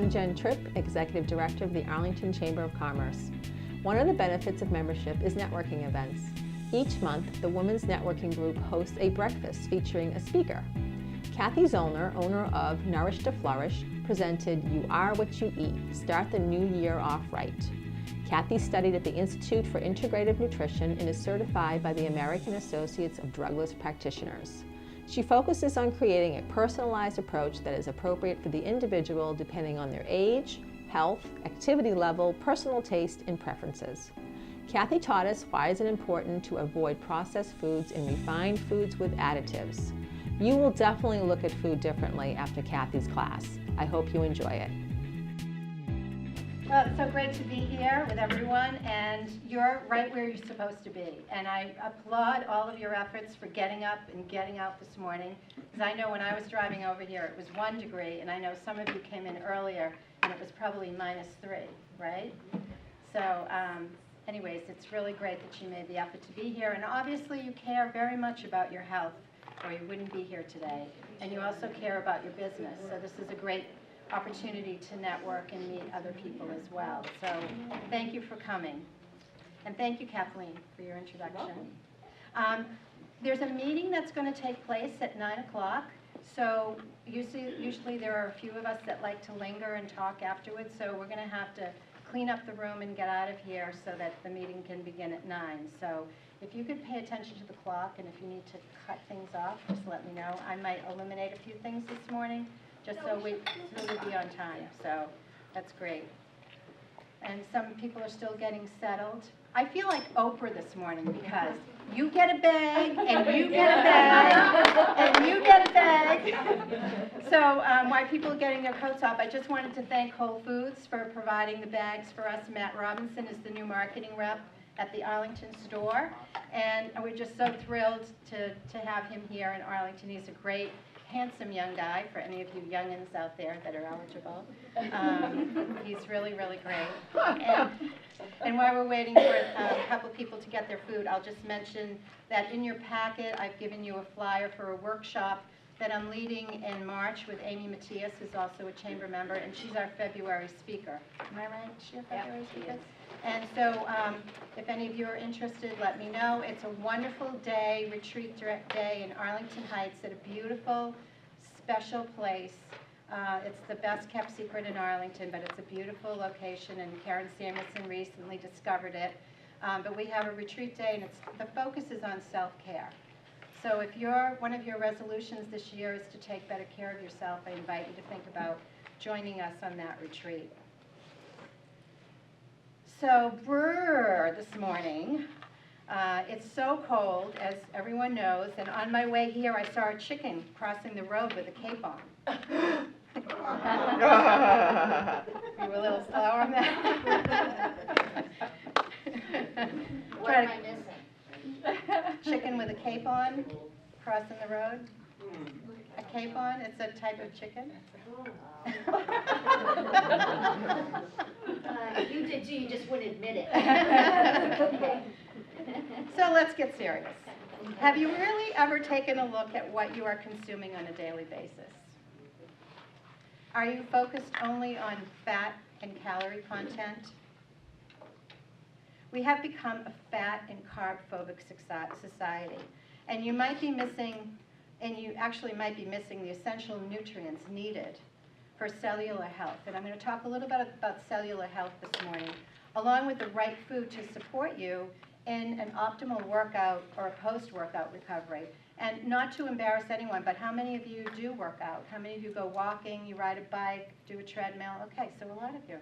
I'm Jen Tripp, Executive Director of the Arlington Chamber of Commerce. One of the benefits of membership is networking events. Each month, the Women's Networking Group hosts a breakfast featuring a speaker. Cathy Zolner, owner of Nourish to Flourish, presented You Are What You Eat, Start the New Year Off Right. Cathy studied at the Institute for Integrative Nutrition and is certified by the American Associates of Drugless Practitioners. She focuses on creating a personalized approach that is appropriate for the individual depending on their age, health, activity level, personal taste, and preferences. Cathy taught us why is it important to avoid processed foods and refined foods with additives. You will definitely look at food differently after Cathy's class. I hope you enjoy it. Well, it's so great to be here with everyone, and you're right where you're supposed to be. And I applaud all of your efforts for getting up and getting out this morning, because I know when I was driving over here, it was 1 degree, and I know some of you came in earlier, and it was probably -3, right? So anyways, it's really great that you made the effort to be here, and obviously you care very much about your health, or you wouldn't be here today, and you also care about your business, so this is a great opportunity to network and meet other people as well. So thank you for coming. And thank you, Kathleen, for your introduction. There's a meeting that's going to take place at 9 o'clock. So usually there are a few of us that like to linger and talk afterwards. So we're going to have to clean up the room and get out of here so that the meeting can begin at 9. So if you could pay attention to the clock, and if you need to cut things off, just let me know. I might eliminate a few things this morning, just so we'd be on time, so that's great. And some people are still getting settled. I feel like Oprah this morning because you get a bag, and you get a bag, and you get a bag. So while people are getting their coats off, I just wanted to thank Whole Foods for providing the bags for us. Matt Robinson is the new marketing rep at the Arlington store, and we're just so thrilled to have him here in Arlington. He's a great, handsome young guy for any of you youngins out there that are eligible. He's really, really great. And while we're waiting for a couple of people to get their food, I'll just mention that in your packet, I've given you a flyer for a workshop that I'm leading in March with Amy Matias, who's also a chamber member, and she's our February speaker. Am I right? Is she a February speaker? And so if any of you are interested, let me know. It's a wonderful day, retreat day in Arlington Heights at a beautiful, special place. It's the best kept secret in Arlington, but it's a beautiful location, and Karen Samuelson recently discovered it. But we have a retreat day, and the focus is on self-care. So if one of your resolutions this year is to take better care of yourself, I invite you to think about joining us on that retreat. So, this morning, it's so cold, as everyone knows, and on my way here, I saw a chicken crossing the road with a cape on. You were a little slow on that? What am I missing? Chicken with a cape on, crossing the road. A cape on, it's a type of chicken. You did too, you just wouldn't admit it. Okay. So let's get serious. Have you really ever taken a look at what you are consuming on a daily basis? Are you focused only on fat and calorie content? We have become a fat and carb-phobic society, and you might be missing, and you actually might be missing the essential nutrients needed for cellular health. And I'm going to talk a little bit about cellular health this morning, along with the right food to support you in an optimal workout or a post-workout recovery. And not to embarrass anyone, but how many of you do work out? How many of you go walking, you ride a bike, do a treadmill? Okay, so a lot of you.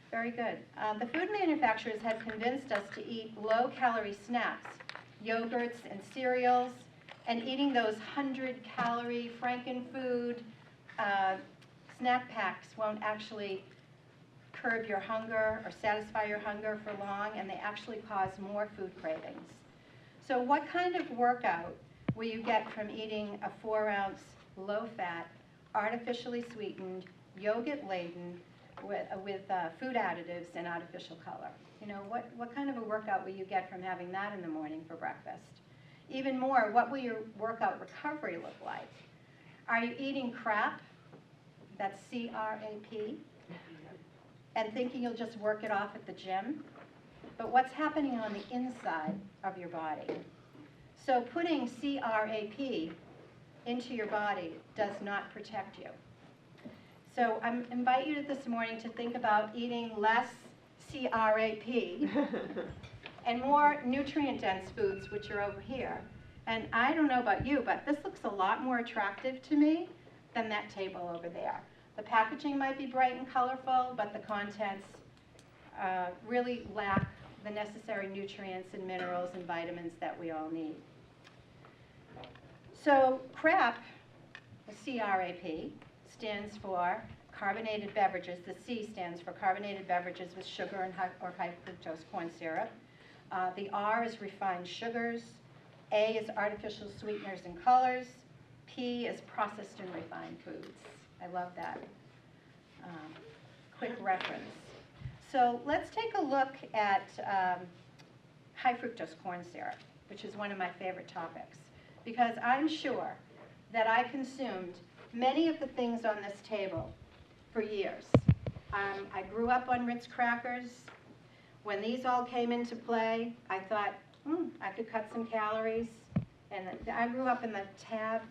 Very good. The food manufacturers have convinced us to eat low-calorie snacks, yogurts and cereals, and eating those 100-calorie Frankenfood snack packs won't actually curb your hunger or satisfy your hunger for long, and they actually cause more food cravings. So what kind of workout will you get from eating a 4-ounce, low-fat, artificially sweetened, yogurt-laden, with food additives and artificial color? You know, what kind of a workout will you get from having that in the morning for breakfast? Even more, what will your workout recovery look like? Are you eating crap That's C-R-A-P, and thinking you'll just work it off at the gym. But what's happening on the inside of your body? So putting C-R-A-P into your body does not protect you. So I invite you this morning to think about eating less C-R-A-P and more nutrient-dense foods, which are over here. And I don't know about you, but this looks a lot more attractive to me than that table over there. The packaging might be bright and colorful, but the contents really lack the necessary nutrients and minerals and vitamins that we all need. So CRAP, C-R-A-P, stands for carbonated beverages. The C stands for carbonated beverages with sugar and or high fructose corn syrup. The R is refined sugars. A is artificial sweeteners and colors. P is processed and refined foods. I love that quick reference. So let's take a look at high fructose corn syrup, which is one of my favorite topics, because I'm sure that I consumed many of the things on this table for years. I grew up on Ritz crackers. When these all came into play, I thought, I could cut some calories. And I grew up in the Tab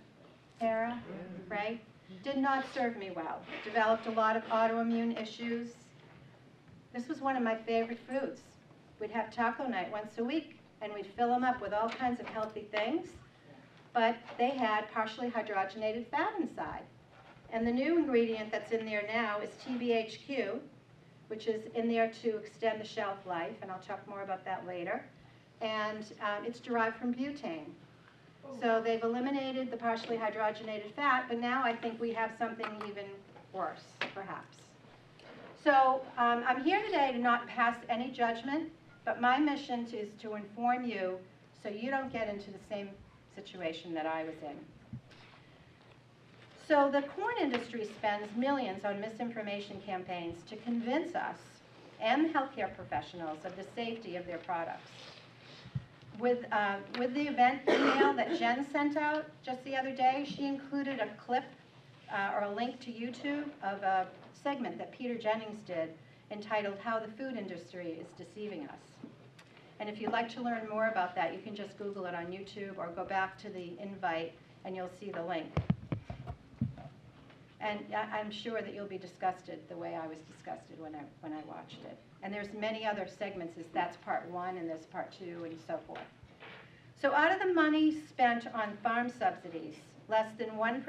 era, right? Did not serve me well. Developed a lot of autoimmune issues. This was one of my favorite foods. We'd have taco night once a week, and we'd fill them up with all kinds of healthy things, but they had partially hydrogenated fat inside. And the new ingredient that's in there now is TBHQ, which is in there to extend the shelf life, and I'll talk more about that later. And it's derived from butane. So they've eliminated the partially hydrogenated fat, but now I think we have something even worse, perhaps. So I'm here today to not pass any judgment, but my mission is to inform you so you don't get into the same situation that I was in. So the corn industry spends millions on misinformation campaigns to convince us and healthcare professionals of the safety of their products. With the event email that Jen sent out just the other day, she included a clip or a link to YouTube of a segment that Peter Jennings did entitled How the Food Industry is Deceiving Us. And if you'd like to learn more about that, you can just Google it on YouTube or go back to the invite and you'll see the link. And I'm sure that you'll be disgusted the way I was disgusted when I watched it. And there's many other segments, that's part 1 and there's part 2 and so forth. So out of the money spent on farm subsidies, less than 1%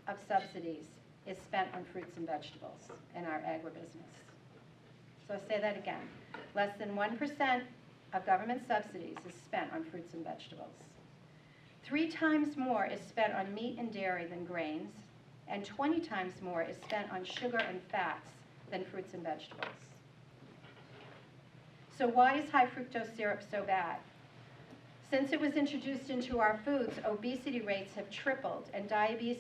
of subsidies is spent on fruits and vegetables in our agribusiness. So I'll say that again. Less than 1% of government subsidies is spent on fruits and vegetables. 3 times more is spent on meat and dairy than grains, and 20 times more is spent on sugar and fats than fruits and vegetables. So why is high fructose syrup so bad? Since it was introduced into our foods, obesity rates have tripled, and diabetes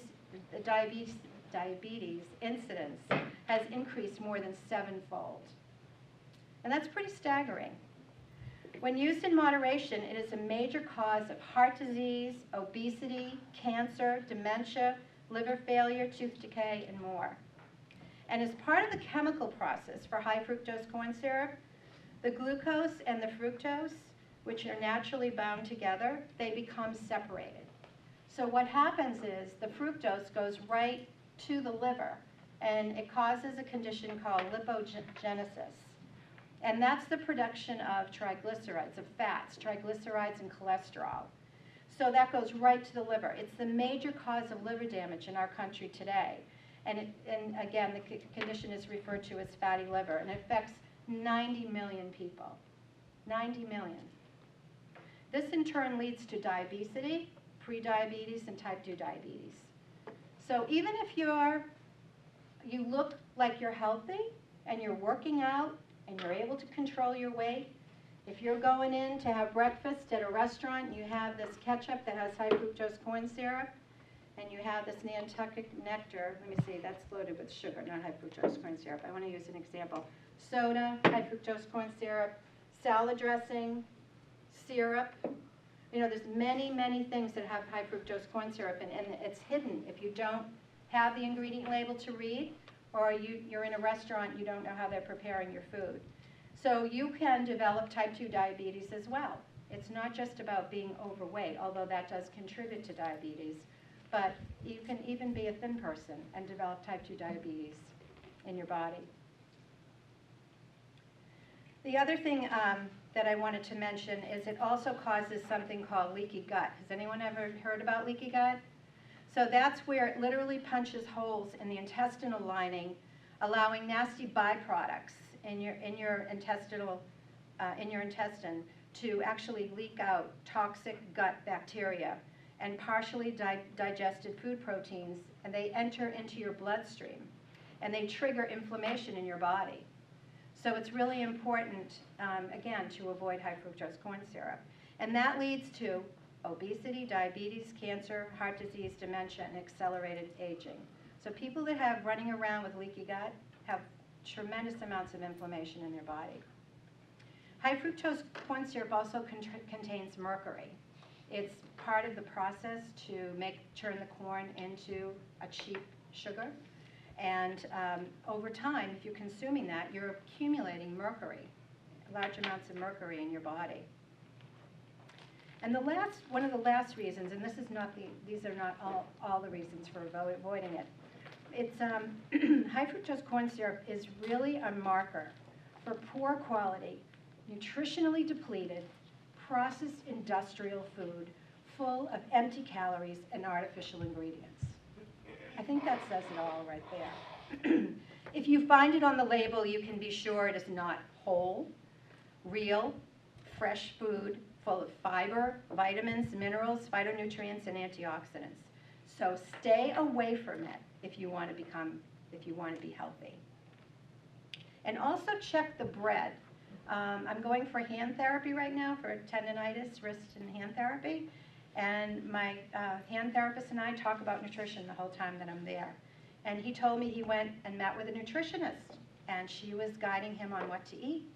incidence has increased more than 7-fold. And that's pretty staggering. When used in moderation, it is a major cause of heart disease, obesity, cancer, dementia, liver failure, tooth decay, and more. And as part of the chemical process for high fructose corn syrup, the glucose and the fructose, which are naturally bound together, they become separated. So what happens is the fructose goes right to the liver, and it causes a condition called lipogenesis. And that's the production of triglycerides, of fats, triglycerides and cholesterol. So that goes right to the liver. It's the major cause of liver damage in our country today. And again, the condition is referred to as fatty liver, and it affects 90 million people. 90 million. This in turn leads to diabetes, prediabetes, and type 2 diabetes. So even if you look like you're healthy and you're working out and you're able to control your weight, if you're going in to have breakfast at a restaurant and you have this ketchup that has high fructose corn syrup, and you have this Nantucket nectar, let me see, that's loaded with sugar, not high fructose corn syrup. I want to use an example. Soda, high fructose corn syrup, salad dressing, syrup. You know, there's many, many things that have high fructose corn syrup, and it's hidden. If you don't have the ingredient label to read, or you're in a restaurant, you don't know how they're preparing your food. So you can develop type 2 diabetes as well. It's not just about being overweight, although that does contribute to diabetes, but you can even be a thin person and develop type 2 diabetes in your body. The other thing that I wanted to mention is it also causes something called leaky gut. Has anyone ever heard about leaky gut? So that's where it literally punches holes in the intestinal lining, allowing nasty byproducts in your intestine to actually leak out toxic gut bacteria and partially digested food proteins, and they enter into your bloodstream, and they trigger inflammation in your body. So it's really important, again, to avoid high fructose corn syrup. And that leads to obesity, diabetes, cancer, heart disease, dementia, and accelerated aging. So people that have running around with leaky gut have tremendous amounts of inflammation in their body. High fructose corn syrup also contains mercury. It's part of the process to turn the corn into a cheap sugar. And over time, if you're consuming that, you're accumulating mercury, large amounts of mercury in your body. And one of the last reasons, and these are not all the reasons for avoiding it. It's high fructose corn syrup is really a marker for poor quality, nutritionally depleted, processed industrial food full of empty calories and artificial ingredients. I think that says it all right there. If you find it on the label, you can be sure it is not whole, real, fresh food full of fiber, vitamins, minerals, phytonutrients, and antioxidants. So stay away from it if you want to be healthy. And also check the bread. I'm going for hand therapy right now for tendonitis, wrist and hand therapy. And my hand therapist and I talk about nutrition the whole time that I'm there. And he told me he went and met with a nutritionist, and she was guiding him on what to eat.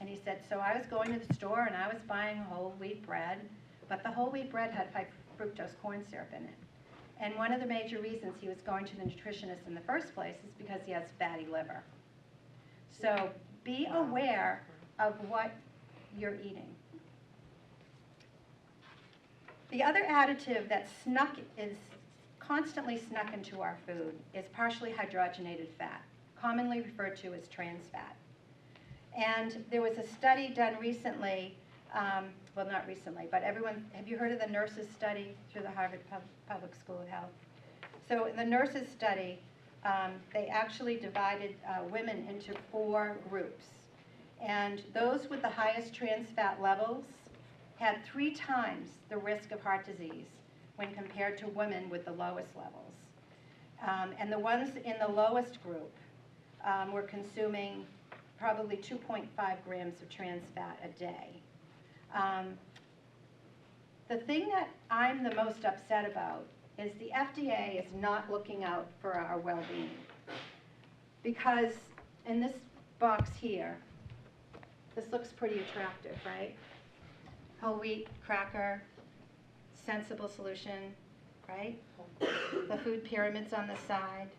And he said, so I was going to the store and I was buying whole wheat bread, but the whole wheat bread had high fructose corn syrup in it. And one of the major reasons he was going to the nutritionist in the first place is because he has fatty liver. So be aware of what you're eating. The other additive that's constantly snuck into our food is partially hydrogenated fat, commonly referred to as trans fat. And there was a study done recently, well, not recently, but have you heard of the nurses study through the Harvard Public School of Health? So in the nurses study, they actually divided women into 4 groups. And those with the highest trans fat levels had 3 times the risk of heart disease when compared to women with the lowest levels. And the ones in the lowest group were consuming probably 2.5 grams of trans fat a day. The thing that I'm the most upset about is the FDA is not looking out for our well-being. Because in this box here, this looks pretty attractive, right? Whole wheat, cracker, sensible solution, right? The food pyramids on the side.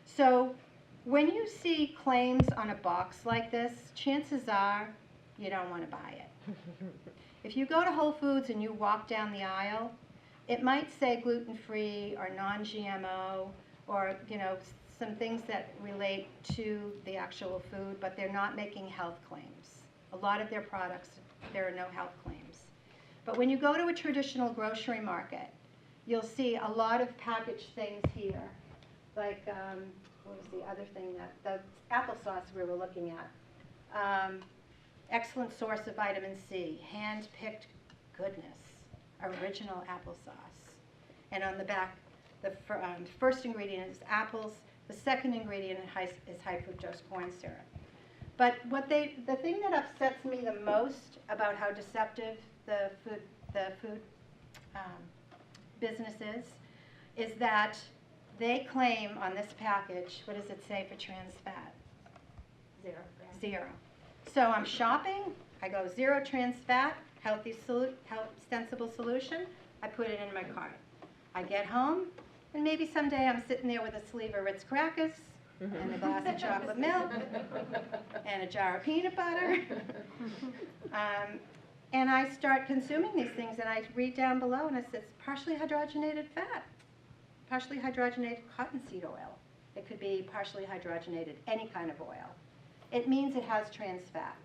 So when you see claims on a box like this, chances are you don't want to buy it. If you go to Whole Foods and you walk down the aisle, it might say gluten-free or non-GMO or, some things that relate to the actual food, but they're not making health claims. A lot of their products, there are no health claims. But when you go to a traditional grocery market, you'll see a lot of packaged things here, like, what was the other thing the applesauce we were looking at. Excellent source of vitamin C, hand-picked goodness, original applesauce. And on the back, the first ingredient is apples. The second ingredient is high fructose corn syrup. But the thing that upsets me the most about how deceptive the food business is that they claim on this package, what does it say for trans fat? 0. 0. So I'm shopping, I go 0 trans fat, healthy sensible solution, I put it in my cart. I get home, And maybe someday I'm sitting there with a sleeve of Ritz crackers and a glass of chocolate milk and a jar of peanut butter. And I start consuming these things, and I read down below, and it says partially hydrogenated fat, partially hydrogenated cottonseed oil. It could be partially hydrogenated any kind of oil. It means it has trans fat.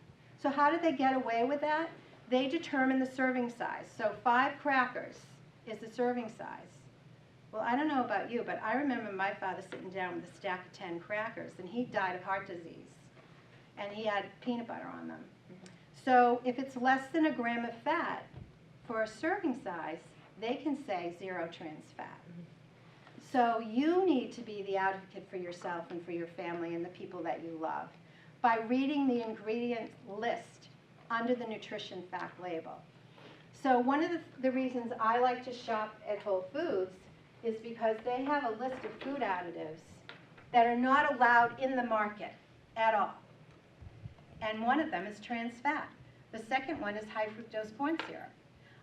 So how did they get away with that? They determine the serving size. So 5 crackers is the serving size. Well, I don't know about you, but I remember my father sitting down with a stack of 10 crackers, and he died of heart disease, and he had peanut butter on them. So if it's less than a gram of fat for a serving size, they can say 0 trans fat. So you need to be the advocate for yourself and for your family and the people that you love by reading the ingredient list under the nutrition fact label. So one of the reasons I like to shop at Whole Foods is because they have a list of food additives that are not allowed in the market at all. And one of them is trans fat. The second one is high fructose corn syrup.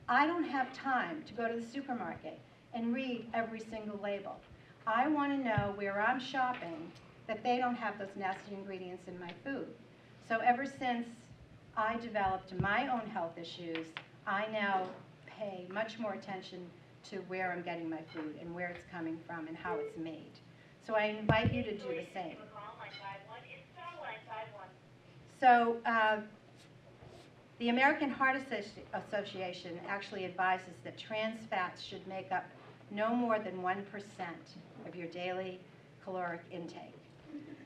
I don't have time to go to the supermarket and read every single label. I want to know where I'm shopping that they don't have those nasty ingredients in my food. So ever since I developed my own health issues, I now pay much more attention to where I'm getting my food and where it's coming from and how it's made. So I invite you to do the same. So the American Heart Association actually advises that trans fats should make up no more than 1% of your daily caloric intake.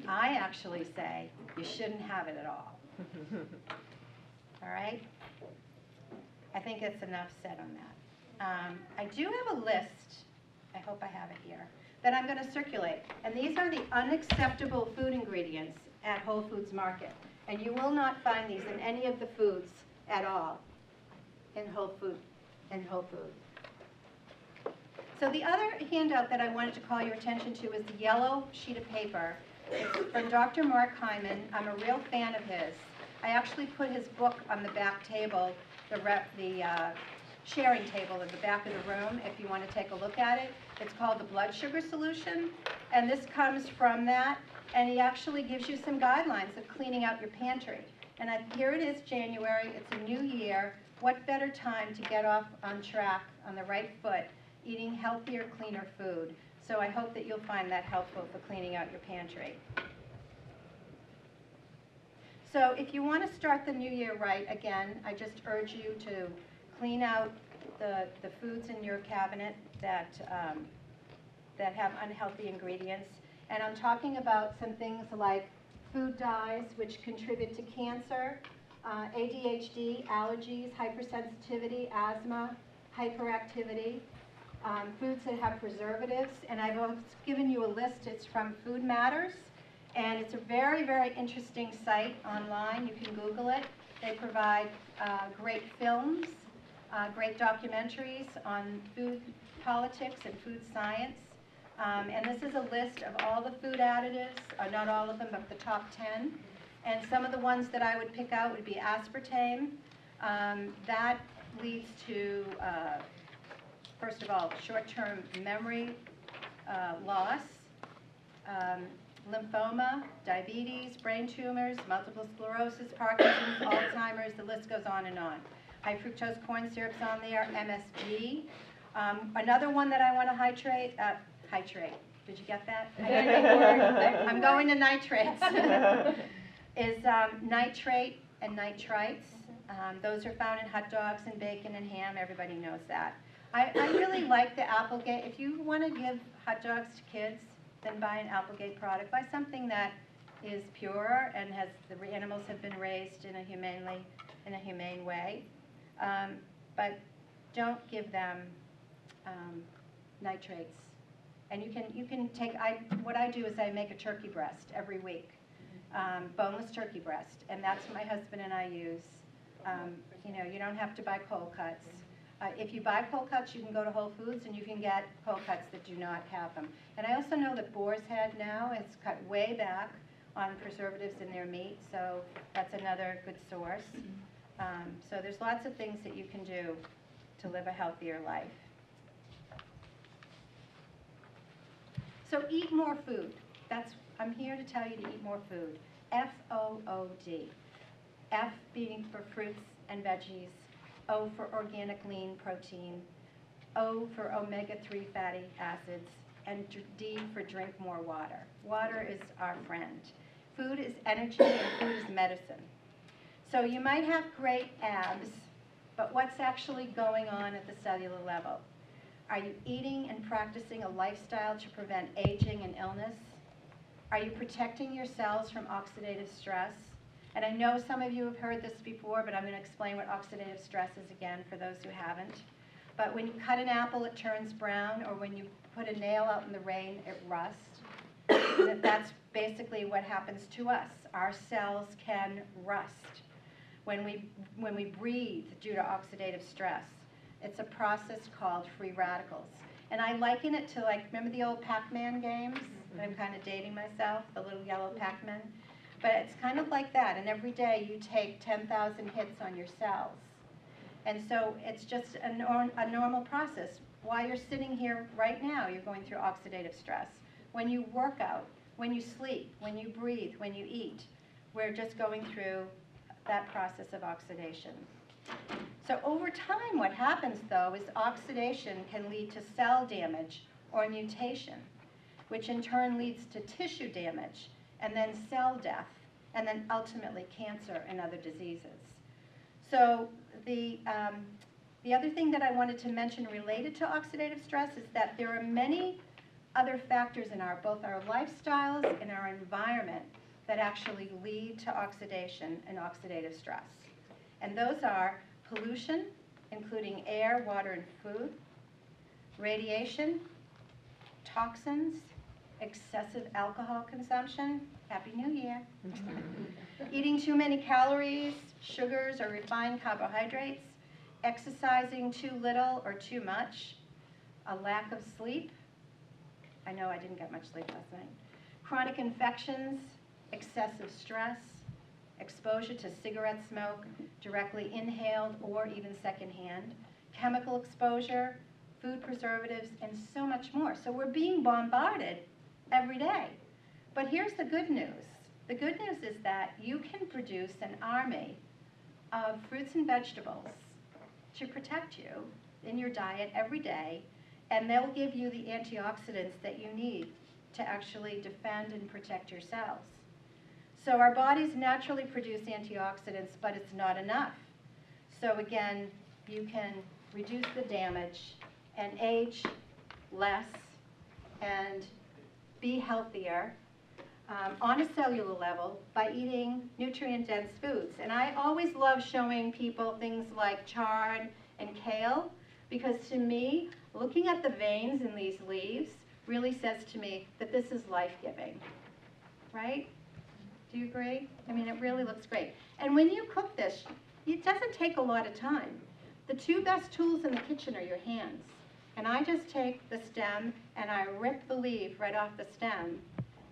I actually say you shouldn't have it at all. All right? I think it's enough said on that. I do have a list, I hope I have it here, that I'm going to circulate. And these are the unacceptable food ingredients at Whole Foods Market. And you will not find these in any of the foods at all in Whole Foods. So the other handout that I wanted to call your attention to is the yellow sheet of paper. It's from Dr. Mark Hyman. I'm a real fan of his. I actually put his book on the back table, the sharing table at the back of the room if you want to take a look at it. It's called the Blood Sugar Solution, and this comes from that, and he actually gives you some guidelines of cleaning out your pantry. And here it is, January, it's a new year. What better time to get off on track, on the right foot, eating healthier, cleaner food. So I hope that you'll find that helpful for cleaning out your pantry. So if you want to start the new year right, again, I just urge you to clean out the foods in your cabinet that have unhealthy ingredients. And I'm talking about some things like food dyes, which contribute to cancer, ADHD, allergies, hypersensitivity, asthma, hyperactivity, foods that have preservatives. And I've also given you a list. It's from Food Matters. And it's a very, very interesting site online. You can Google it. They provide great films, great documentaries on food politics and food science. And this is a list of all the food additives, not all of them, but the top 10. And some of the ones that I would pick out would be aspartame. That leads to, first of all, short-term memory loss, lymphoma, diabetes, brain tumors, multiple sclerosis, Parkinson's, Alzheimer's, the list goes on and on. High fructose corn syrup's on there, MSG. Another one that I want to hydrate, did you get that? I'm going to nitrates. Is nitrate and nitrites. Those are found in hot dogs and bacon and ham. Everybody knows that. I really like the Applegate. If you want to give hot dogs to kids, then buy an Applegate product. Buy something that is pure and has the animals have been raised in a humane way. But don't give them nitrates. And you can take. What I do is I make a turkey breast every week, boneless turkey breast, and that's what my husband and I use. You don't have to buy cold cuts. If you buy cold cuts, you can go to Whole Foods and you can get cold cuts that do not have them. And I also know that Boar's Head now is cut way back on preservatives in their meat, so that's another good source. So there's lots of things that you can do to live a healthier life. So eat more food. I'm here to tell you to eat more food. F-O-O-D. F being for fruits and veggies, O for organic lean protein, O for omega-3 fatty acids, and D for drink more water. Water is our friend. Food is energy and food is medicine. So you might have great abs, but what's actually going on at the cellular level? Are you eating and practicing a lifestyle to prevent aging and illness? Are you protecting your cells from oxidative stress? And I know some of you have heard this before, but I'm going to explain what oxidative stress is again for those who haven't. But when you cut an apple, it turns brown, or when you put a nail out in the rain, it rusts. That's basically what happens to us. Our cells can rust when we breathe due to oxidative stress. It's a process called free radicals. And I liken it to, like, remember the old Pac-Man games? I'm kind of dating myself, the little yellow Pac-Man. But it's kind of like that, and every day you take 10,000 hits on your cells. And so it's just a normal process. While you're sitting here right now, you're going through oxidative stress. When you work out, when you sleep, when you breathe, when you eat, we're just going through that process of oxidation. So over time, what happens, though, is oxidation can lead to cell damage or mutation, which in turn leads to tissue damage, and then cell death, and then ultimately cancer and other diseases. So the other thing that I wanted to mention related to oxidative stress is that there are many other factors in both our lifestyles and our environment that actually lead to oxidation and oxidative stress. And those are pollution, including air, water, and food, radiation, toxins, excessive alcohol consumption, Happy New Year, eating too many calories, sugars, or refined carbohydrates, exercising too little or too much, a lack of sleep. I know I didn't get much sleep last night. Chronic infections, excessive stress, exposure to cigarette smoke, directly inhaled or even secondhand, chemical exposure, food preservatives, and so much more. So we're being bombarded every day. But here's the good news. The good news is that you can produce an army of fruits and vegetables to protect you in your diet every day, and they'll give you the antioxidants that you need to actually defend and protect your cells. So our bodies naturally produce antioxidants, but it's not enough. So again, you can reduce the damage and age less and be healthier on a cellular level by eating nutrient-dense foods. And I always love showing people things like chard and kale, because to me, looking at the veins in these leaves really says to me that this is life-giving, right? Do you agree? I mean, it really looks great. And when you cook this, it doesn't take a lot of time. The two best tools in the kitchen are your hands. And I just take the stem and I rip the leaf right off the stem.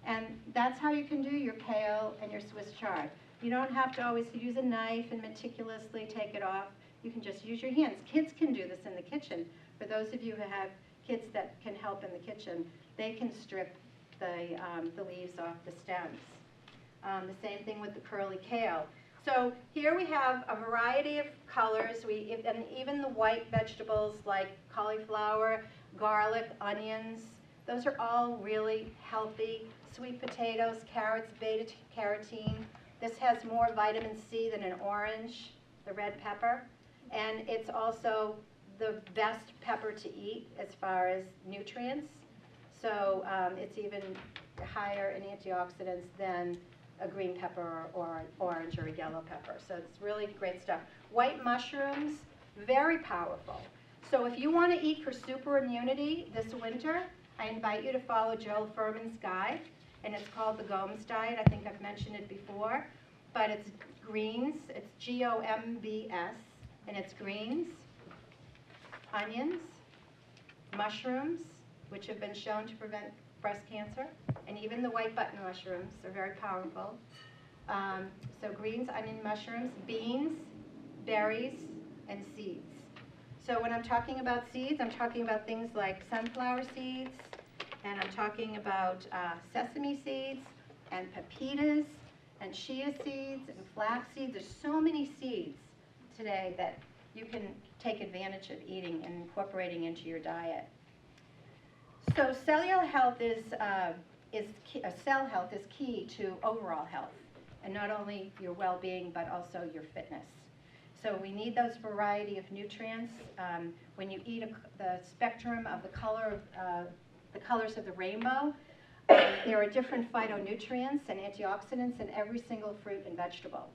And that's how you can do your kale and your Swiss chard. You don't have to always use a knife and meticulously take it off. You can just use your hands. Kids can do this in the kitchen. For those of you who have kids that can help in the kitchen, they can strip the leaves off the stems. The same thing with the curly kale. So here we have a variety of colors, and even the white vegetables like cauliflower, garlic, onions, those are all really healthy. Sweet potatoes, carrots, beta-carotene. This has more vitamin C than an orange, the red pepper. And it's also the best pepper to eat as far as nutrients. So it's even higher in antioxidants than a green pepper or an orange or a yellow pepper. So it's really great stuff. White mushrooms, very powerful. So if you want to eat for super immunity this winter, I invite you to follow Joel Fuhrman's guide, and it's called the Gomes diet. I think I've mentioned it before, but it's greens. It's G-O-M-B-S, and it's greens, onions, mushrooms, which have been shown to prevent breast cancer, and even the white button mushrooms are very powerful. So greens, onion, mushrooms, beans, berries, and seeds. So when I'm talking about seeds, I'm talking about things like sunflower seeds And I'm talking about sesame seeds and pepitas and chia seeds and flax seeds. There's so many seeds today that you can take advantage of eating and incorporating into your diet. So cellular health cell health is key to overall health, and not only your well-being but also your fitness. So we need those variety of nutrients. When you eat the spectrum of the colors of the rainbow, there are different phytonutrients and antioxidants in every single fruit and vegetable.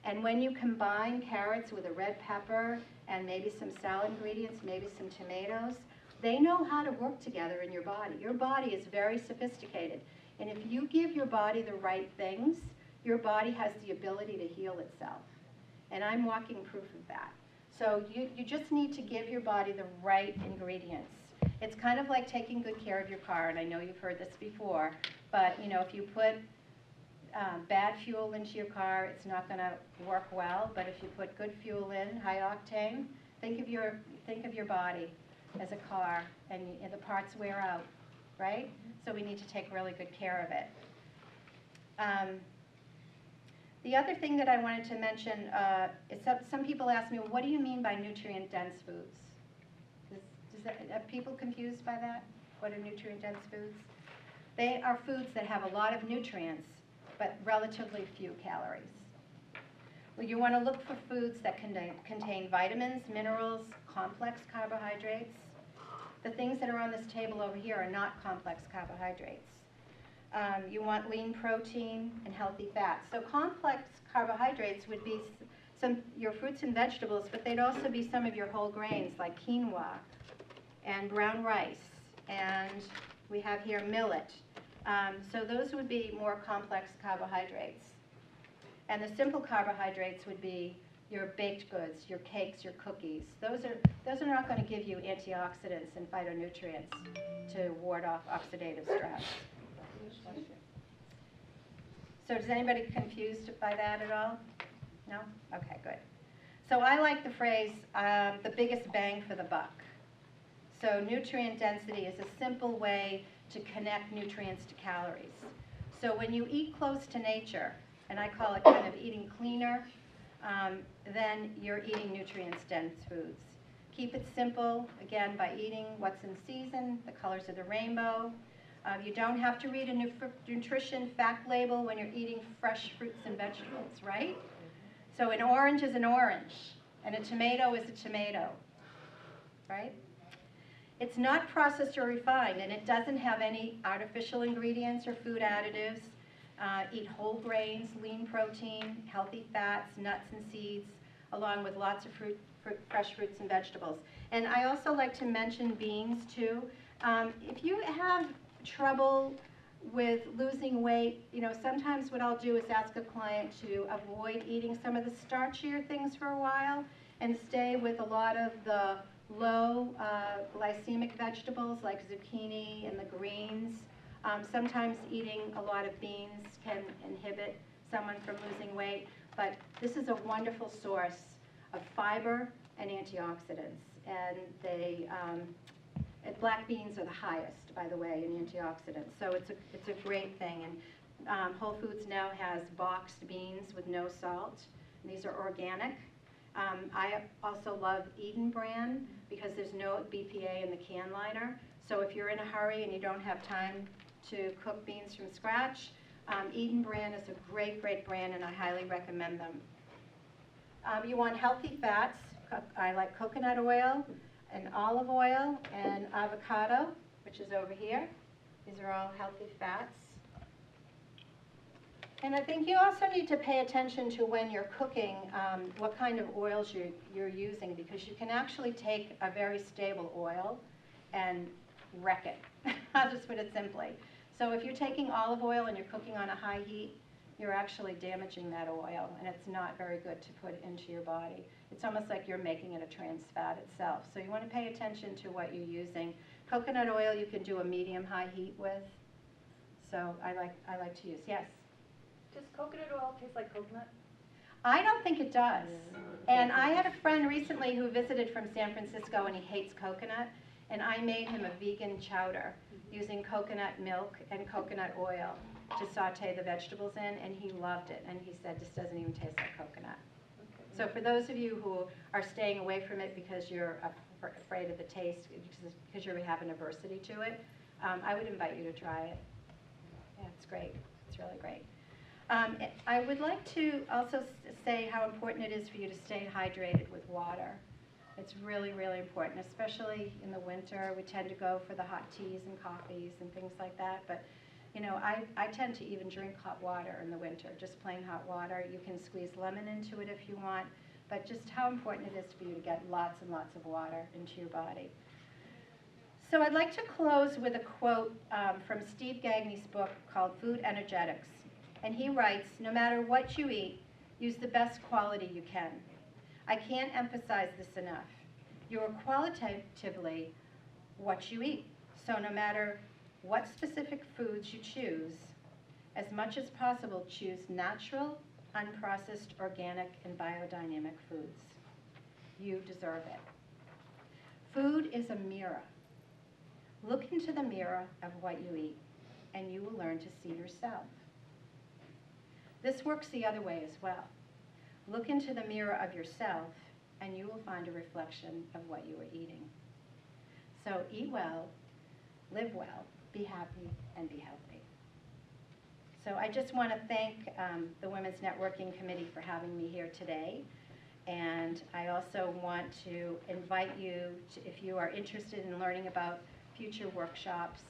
And when you combine carrots with a red pepper and maybe some salad ingredients, maybe some tomatoes, they know how to work together in your body. Your body is very sophisticated. And if you give your body the right things, your body has the ability to heal itself. And I'm walking proof of that. So you just need to give your body the right ingredients. It's kind of like taking good care of your car, and I know you've heard this before, but you know, if you put bad fuel into your car, it's not going to work well. But if you put good fuel in, high octane, think of your body as a car, and the parts wear out, right? So we need to take really good care of it. The other thing that I wanted to mention is some people ask me, well, what do you mean by nutrient-dense foods? Are people confused by that? What are nutrient-dense foods? They are foods that have a lot of nutrients, but relatively few calories. Well, you want to look for foods that contain vitamins, minerals, complex carbohydrates. The things that are on this table over here are not complex carbohydrates. You want lean protein and healthy fats. So complex carbohydrates would be your fruits and vegetables, but they'd also be some of your whole grains like quinoa and brown rice, and we have here millet. So those would be more complex carbohydrates. And the simple carbohydrates would be your baked goods, your cakes, your cookies. Those are not going to give you antioxidants and phytonutrients to ward off oxidative stress. So is anybody confused by that at all? No? Okay, good. So I like the phrase, the biggest bang for the buck. So nutrient density is a simple way to connect nutrients to calories. So when you eat close to nature, and I call it kind of eating cleaner, then you're eating nutrient-dense foods. Keep it simple, again, by eating what's in season, the colors of the rainbow. You don't have to read a nutrition fact label when you're eating fresh fruits and vegetables, right? So an orange is an orange, and a tomato is a tomato, right? It's not processed or refined, and it doesn't have any artificial ingredients or food additives. Eat whole grains, lean protein, healthy fats, nuts and seeds, along with lots of fresh fruits and vegetables. And I also like to mention beans too. If you have trouble with losing weight, you know, sometimes what I'll do is ask a client to avoid eating some of the starchier things for a while and stay with a lot of the low glycemic vegetables like zucchini and the greens. Sometimes eating a lot of beans can inhibit someone from losing weight, but this is a wonderful source of fiber and antioxidants. And black beans are the highest, by the way, in antioxidants. So it's a great thing. And Whole Foods now has boxed beans with no salt. And these are organic. I also love Eden brand because there's no BPA in the can liner. So if you're in a hurry and you don't have time to cook beans from scratch, Eden brand is a great, great brand, and I highly recommend them. You want healthy fats. I like coconut oil and olive oil and avocado, which is over here. These are all healthy fats. And I think you also need to pay attention to when you're cooking, what kind of oils you're using, because you can actually take a very stable oil and wreck it. I'll just put it simply. So if you're taking olive oil and you're cooking on a high heat, you're actually damaging that oil, and it's not very good to put into your body. It's almost like you're making it a trans fat itself. So you want to pay attention to what you're using. Coconut oil you can do a medium-high heat with. So I like to use, yes? Does coconut oil taste like coconut? I don't think it does. And I had a friend recently who visited from San Francisco, and he hates coconut. And I made him a vegan chowder using coconut milk and coconut oil to saute the vegetables in, and he loved it. And he said, this doesn't even taste like coconut. So for those of you who are staying away from it because you're afraid of the taste, because you have an aversity to it, I would invite you to try it. Yeah, it's great. It's really great. I would like to also say how important it is for you to stay hydrated with water. It's really, really important, especially in the winter. We tend to go for the hot teas and coffees and things like that. But, you know, I tend to even drink hot water in the winter, just plain hot water. You can squeeze lemon into it if you want, but just how important it is for you to get lots and lots of water into your body. So I'd like to close with a quote from Steve Gagney's book called Food Energetics. And he writes, no matter what you eat, use the best quality you can. I can't emphasize this enough. You are qualitatively what you eat. So no matter what specific foods you choose, as much as possible, choose natural, unprocessed, organic, and biodynamic foods. You deserve it. Food is a mirror. Look into the mirror of what you eat, and you will learn to see yourself. This works the other way as well. Look into the mirror of yourself, and you will find a reflection of what you are eating. So eat well, live well, be happy, and be healthy. So I just want to thank the Women's Networking Committee for having me here today. And I also want to invite you, if you are interested in learning about future workshops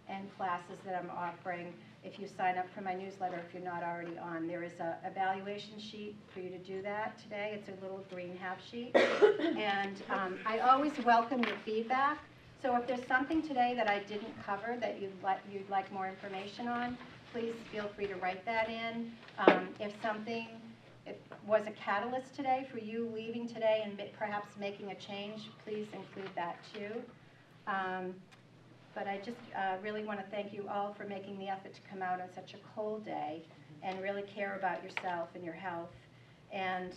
and classes that I'm offering, if you sign up for my newsletter, if you're not already on, there is an evaluation sheet for you to do that today. It's a little green half sheet. And I always welcome your feedback. So if there's something today that I didn't cover that you'd like more information on, please feel free to write that in. If something was a catalyst today for you leaving today and perhaps making a change, please include that too. But I just really want to thank you all for making the effort to come out on such a cold day and really care about yourself and your health, and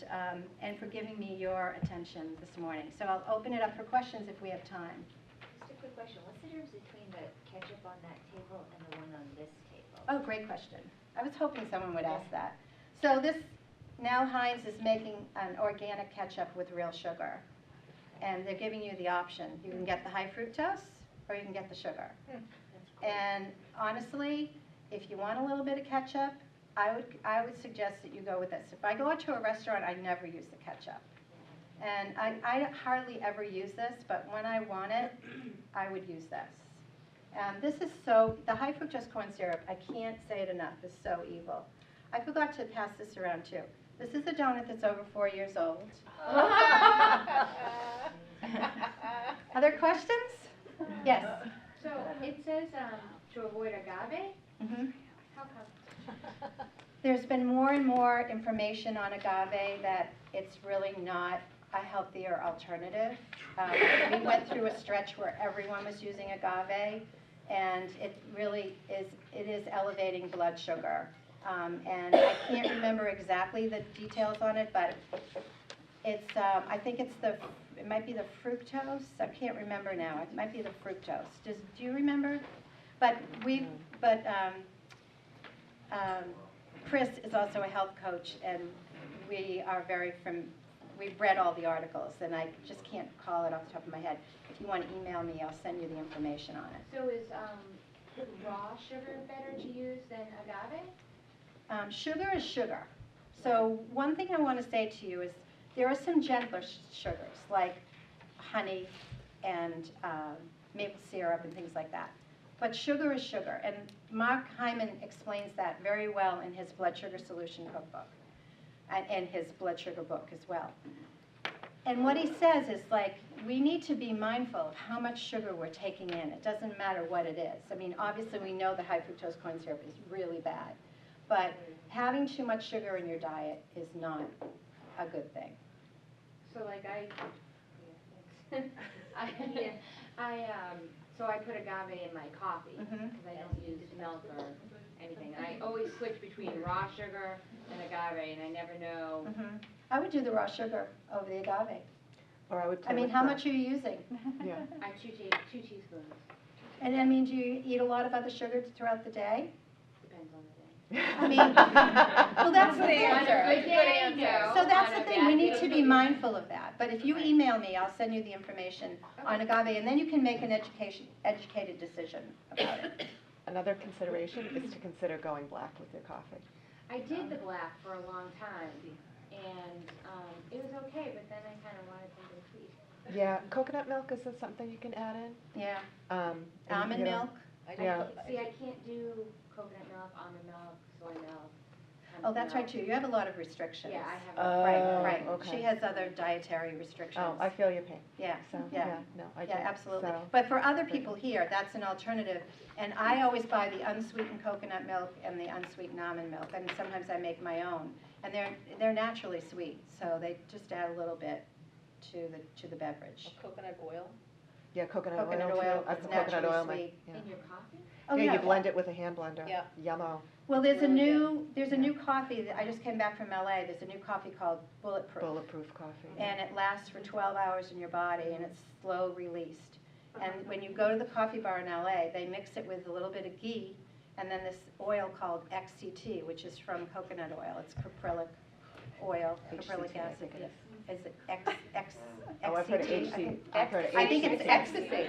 for giving me your attention this morning. So I'll open it up for questions if we have time. Just a quick question. What's the difference between the ketchup on that table and the one on this table? Oh, great question. I was hoping someone would ask that. So this, now Heinz is making an organic ketchup with real sugar. And they're giving you the option. You can get the high fructose, or you can get the sugar. And honestly, if you want a little bit of ketchup, I would suggest that you go with this. If I go to a restaurant, I never use the ketchup. And I hardly ever use this, but when I want it, I would use this. This is the high fructose corn syrup, I can't say it enough, is so evil. I forgot to pass this around too. This is a donut that's over 4 years old. Other questions? Yes. So it says to avoid agave? Mm-hmm. How come? There's been more and more information on agave that it's really not a healthier alternative. We went through a stretch where everyone was using agave, and it really is elevating blood sugar. And I can't remember exactly the details on it, but it's I think it might be the fructose. I can't remember now. It might be the fructose. Do you remember? But Chris is also a health coach, and we are we've read all the articles, and I just can't call it off the top of my head. If you want to email me, I'll send you the information on it. So is raw sugar better to use than agave? Sugar is sugar. So one thing I want to say to you is there are some gentler sugars, like honey and maple syrup and things like that. But sugar is sugar, and Mark Hyman explains that very well in his blood sugar solution cookbook, and his blood sugar book as well. And what he says is, like, we need to be mindful of how much sugar we're taking in. It doesn't matter what it is. I mean, obviously we know the high fructose corn syrup is really bad, but having too much sugar in your diet is not a good thing. So like so I put agave in my coffee because I don't use milk or anything. And I always switch between raw sugar and agave, and I never know. I would do the raw sugar over the agave. Or I would play I mean, with how the- much are you using? Yeah. I have two teaspoons, And I mean, do you eat a lot of other sugar throughout the day? depends on the day. I mean, well, that's the thing. On a good day, no. So that's On the a thing, bad we need day, to be mindful of that. But if you Right. email me, I'll send you the information on agave, and then you can make an educated decision about it. Another consideration is to consider going black with your coffee. I did the black for a long time, and it was okay, but then I kind of wanted something sweet. Yeah, coconut milk is something you can add in. Yeah. And, Almond you know, milk? Yeah. See, I can't do coconut milk, almond milk, soy milk. Oh, that's right, too. You have a lot of restrictions. Yeah, I have. Oh, Right, right. okay. She has other dietary restrictions. Oh, I feel your pain. Yeah, So, yeah. yeah, no, I do. Yeah, absolutely. So, But for other people here, that's an alternative. And I always buy the unsweetened coconut milk and the unsweetened almond milk. And sometimes I make my own. And they're naturally sweet, so they just add a little bit to the beverage. Coconut oil? yeah, coconut Coconut oil oil too. That's is the coconut naturally oil. sweet. Yeah. In your coffee? Oh, Yeah, you blend it with a hand blender. Yeah. Yummo. Well, there's a Really new coffee, that I just came back from LA, there's a new coffee called Bulletproof. Bulletproof coffee. And it lasts for 12 hours in your body, and it's slow released. And when you go to the coffee bar in LA, they mix it with a little bit of ghee, and then this oil called XCT, which is from coconut oil. It's caprylic oil, caprylic HCT, I acid. think it is. Is it XCT? Oh, I've heard of HC. I've heard of I think it's HCT. ecstasy.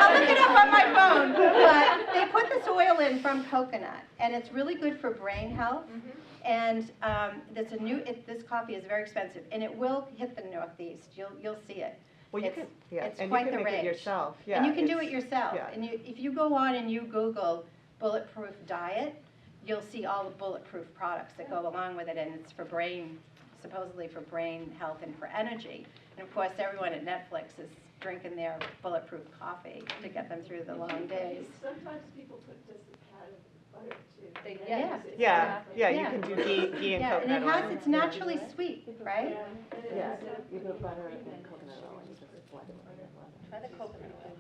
I'll look it up on my phone. But they put this oil in from coconut, and it's really good for brain health. And this coffee is very expensive, and it will hit the Northeast. You'll see it. Well, you It's- can, yeah, it's and you quite can the make it range. yourself. Yeah, And you can do it it's- yourself. yeah. And if you go on and you Google bulletproof diet, you'll see all the bulletproof products that go along with it, and it's for supposedly for brain health and for energy. And of course, everyone at Netflix is drinking their bulletproof coffee to get them through the long days. Sometimes people put just a pat of butter too. Yeah. Yeah, you Yeah. can do ghee and Yeah, and coconut oil. it's naturally sweet, right? Yeah, you put butter and coconut oil and just blend it with your blender. Try the coconut oil.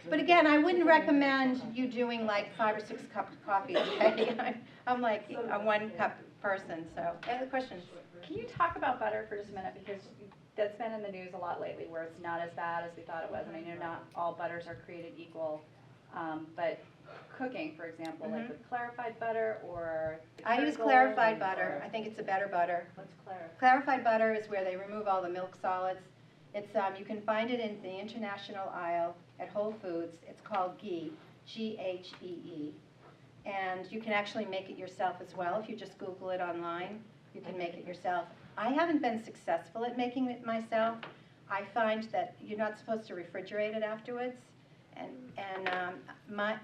But again, I wouldn't recommend you doing like 5 or 6 cups of coffee a day. I'm like a 1 cup person, so. Any other questions? Can you talk about butter for just a minute, because that's been in the news a lot lately, where it's not as bad as we thought it was, and I know not all butters are created equal, but cooking, for example, like with clarified butter or the I use critical clarified or- butter. I think it's a better butter. What's clarified? Clarified butter is where they remove all the milk solids. It's, you can find it in the international aisle at Whole Foods. It's called ghee, Ghee. And you can actually make it yourself as well. If you just Google it online, you can make it yourself. I haven't been successful at making it myself. I find that you're not supposed to refrigerate it afterwards.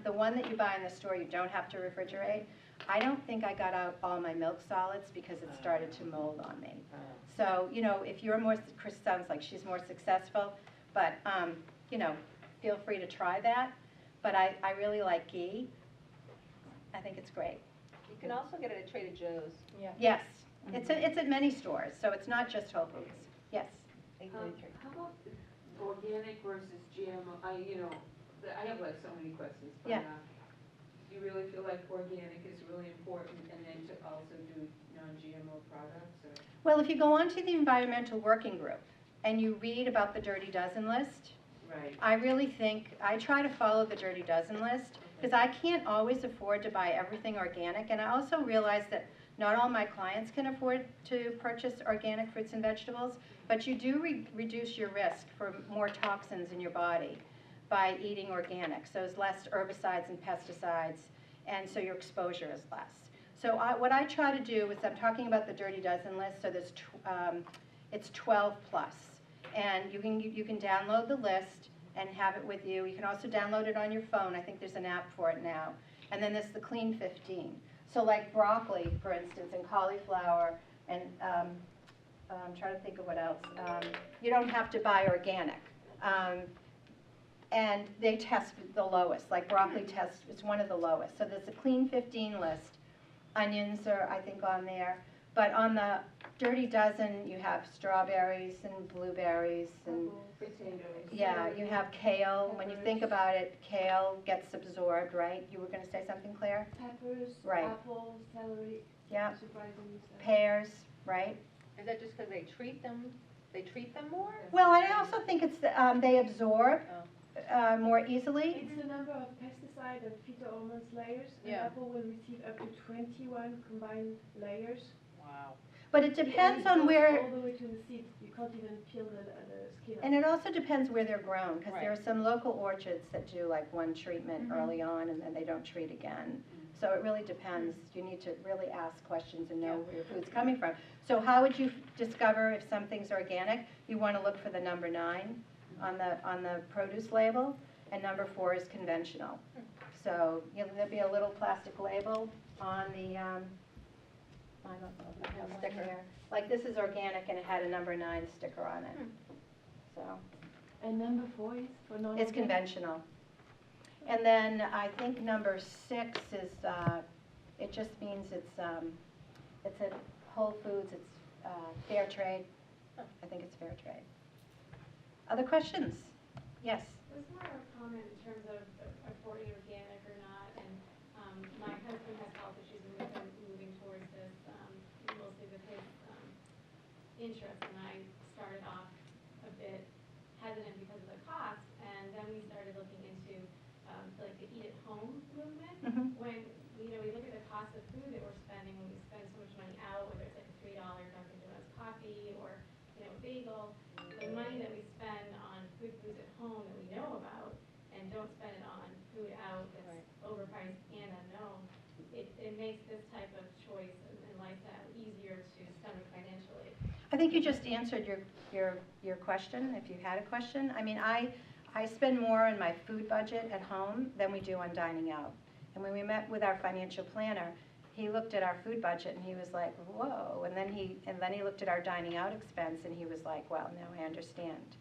The one that you buy in the store, you don't have to refrigerate. I don't think I got out all my milk solids because it started to mold on me. So, if you're Chris sounds like she's more successful, but, feel free to try that. But I really like ghee. I think it's great. You can also get it at Trader Joe's. Yes, it's at many stores, so it's not just Whole Foods. Yes. How about organic versus GMO? I have like so many questions, but Yeah. Do you really feel like organic is really important, and then to also do non-GMO products? Or? Well, if you go onto the Environmental Working Group and you read about the Dirty Dozen list, Right. I really think, I try to follow the Dirty Dozen list, because I can't always afford to buy everything organic, and I also realize that not all my clients can afford to purchase organic fruits and vegetables, but you do reduce your risk for more toxins in your body by eating organic. So there's less herbicides and pesticides, and so your exposure is less. So what I try to do is, I'm talking about the Dirty Dozen list, so there's it's 12 plus. And you can download the list and have it with you. You can also download it on your phone. I think there's an app for it now. And then there's the Clean 15. So like broccoli, for instance, and cauliflower, and I'm trying to think of what else. You don't have to buy organic. And they test the lowest, like broccoli test, it's one of the lowest. So there's a Clean 15 list. Onions are, I think, on there. But on the Dirty Dozen, you have strawberries and blueberries and, Potatoes. yeah, you have kale. When you think about it, kale gets absorbed, right? You were going to say something, Claire? Peppers, Right. apples, celery, Yeah. surprisingly so. Pears, right? Is that just because they treat them more? Well, I also think it's, they absorb more easily. It's the number of pesticide and phytohormones layers. An Yeah. apple will receive up to 21 combined layers. Wow. But it And depends it on goes where, all the way to the seed. You can't even peel the skin off. and it also depends where they're grown, because there are Right. some local orchards that do like one treatment Mhm. early on and then they don't treat again. So it really depends. You need to really ask questions and know where your food's coming from. So how would you discover if something's organic? You want to look for the number 9 on the produce label, and number 4 is conventional. So there'll be a little plastic label on the, I don't know if I have a sticker there. Like this is organic and it had a number 9 sticker on it. So And number 4 is for non-organic? it's conventional. And then I think number 6 is, it just means it's a Whole Foods, it's fair trade. I think it's fair trade. Other questions? Yes? It was more of a comment in terms of affording organic or not, and my husband has health issues and we've been moving towards this, mostly with his interest, and I started off a bit hesitant because of the cost, and then we started looking into like the eat at home movement. Mhm. When, we look at the cost of food that we're spending, when we spend so much money out, whether it's like a $3 Dunkin' Donuts coffee or, a bagel, the money that we spend on good foods at home that we know about and don't spend it on food out that's overpriced and unknown, it makes this type of choice and lifestyle easier to stomach financially. I think you just answered your question, if you had a question. I mean, I spend more on my food budget at home than we do on dining out. And when we met with our financial planner, he looked at our food budget and he was like, whoa. And then he looked at our dining out expense and he was like, well, now I understand.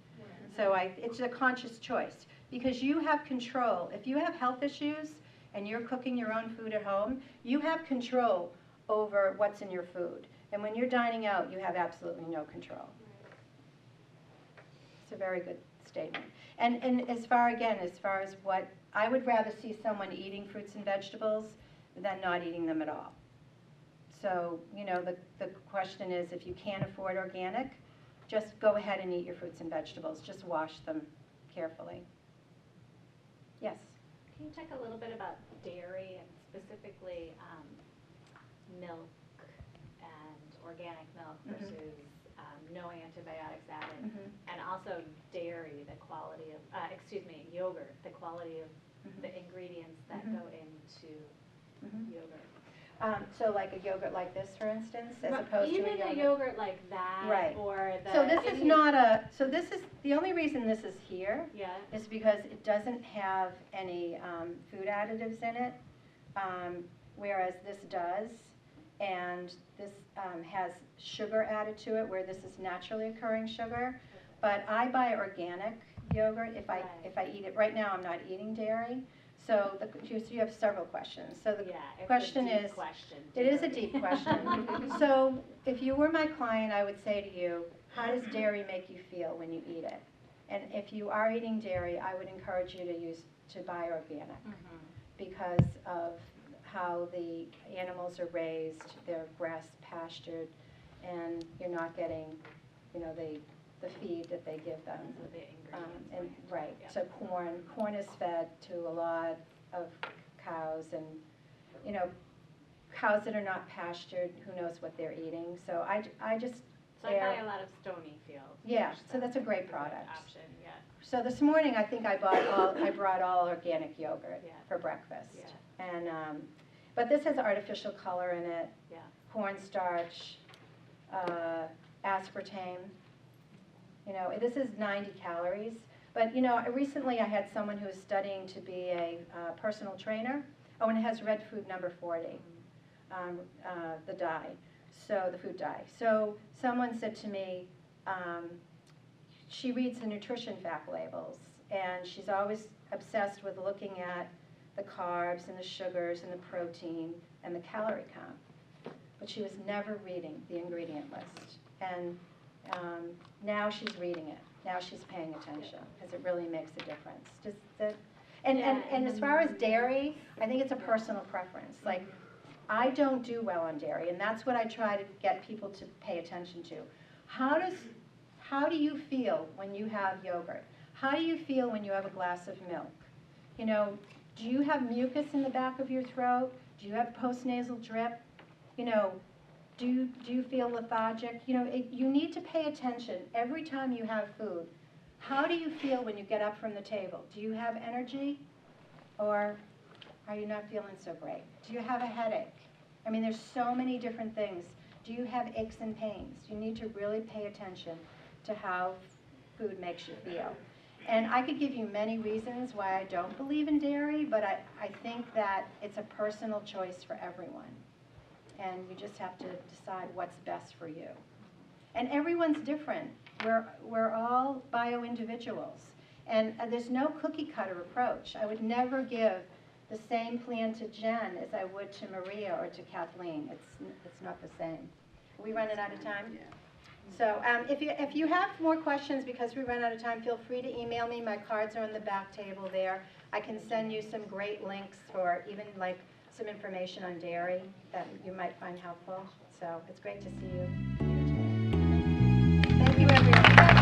So it's a conscious choice because you have control. If you have health issues and you're cooking your own food at home, you have control over what's in your food. And when you're dining out, you have absolutely no control. It's a very good statement. And as far as what, I would rather see someone eating fruits and vegetables than not eating them at all. So, the question is, if you can't afford organic, just go ahead and eat your fruits and vegetables. Just wash them carefully. Yes? Can you talk a little bit about dairy and specifically milk and organic milk versus no antibiotics added? And also dairy, the quality of, yogurt, the quality of the ingredients that go into yogurt. So like a yogurt like this, for instance, as opposed to even a yogurt like that, Right. or the. So this is the only reason this is here Yeah. is because it doesn't have any food additives in it, whereas this does. And this has sugar added to it, where this is naturally occurring sugar. But I buy organic yogurt if I eat it. Right now, I'm not eating dairy. So you have several questions. So the question is, it is a deep question. So if you were my client, I would say to you, how does dairy make you feel when you eat it? And if you are eating dairy, I would encourage you to buy organic because of how the animals are raised, they're grass pastured, and you're not getting, the feed that they give them. Right. So corn is fed to a lot of cows, and cows that are not pastured, who knows what they're eating. So I just. So I buy a lot of Stony Field. Yeah. So that's a great product. Option. Yeah. So this morning I think I brought all organic yogurt for breakfast. Yeah. And but this has artificial color in it. Yeah. Cornstarch, aspartame. This is 90 calories. But, recently I had someone who was studying to be a personal trainer. Oh, and it has red food number 40, the dye, so the food dye. So someone said to me, she reads the nutrition fact labels, and she's always obsessed with looking at the carbs and the sugars and the protein and the calorie count. But she was never reading the ingredient list. And now she's reading it. Now she's paying attention because it really makes a difference. And as far as dairy, I think it's a personal preference. Like I don't do well on dairy, and that's what I try to get people to pay attention to. How do you feel when you have yogurt? How do you feel when you have a glass of milk? You know, do you have mucus in the back of your throat? Do you have postnasal drip? You know, do you feel lethargic? You know, you need to pay attention every time you have food. How do you feel when you get up from the table? Do you have energy, or are you not feeling so great? Do you have a headache? I mean, there's so many different things. Do you have aches and pains? You need to really pay attention to how food makes you feel. And I could give you many reasons why I don't believe in dairy, but I think that it's a personal choice for everyone. And you just have to decide what's best for you. And everyone's different. We're all bio-individuals. And there's no cookie cutter approach. I would never give the same plan to Jen as I would to Maria or to Kathleen. It's not the same. Are we running out of time? Yeah. So if you have more questions because we ran out of time, feel free to email me. My cards are on the back table there. I can send you some great links for even like some information on dairy that you might find helpful. So it's great to see you here today. Thank you, everyone.